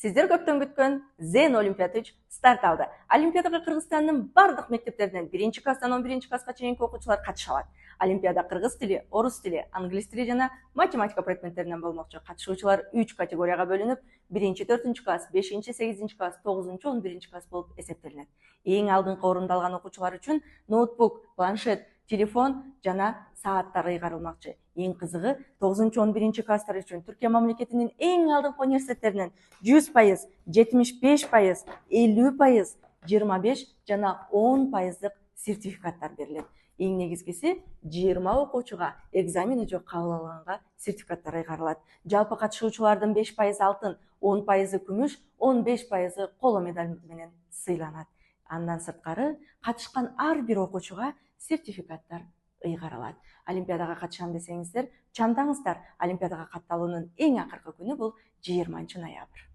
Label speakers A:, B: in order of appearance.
A: Сиздер көптөн күткөн Zen Олимпиада 3 старт алды. Олимпиадага Кыргызстандын бардык мектептеринен 1-класстан 11-класска чейинки окуучулар катыша алат. Олимпиада кыргыз тили, орус тили, англис тили жана математика предметтеринен болмокчу. Катышуучулар 3 категорияга бөлүнүп, 1-4-класс, 5-8-класс, 9-11-класс болуп эсептелинет. Эң алдыңкы орунду алган окуучулар үчүн ноутбук, планшет, телефон жана сааттар ыйгарылмакчы. Эң кызыгы 9-11-класстар үчүн Түркия мамлекетинин эң алдыңкы университеттеринен 100%, 75%, 50%, 25 жана 10% сертификаттар берилет. Эң негизгиси 20 окуучуга экзамени жок кабыл алганга сертификаттар ыйгарылат. Жалпы катышуучулардын 5% алтын, 10% күмүш, 15% коло медаль менен сыйланат. Андан сырткары катышкан ар бир окуучуга сертификаттар ыйгарылат. Олимпиадага катышам десеңиздер, чамдаңыздар. Олимпиадага катталуунун эң акыркы күнү бул 20 ноябрь.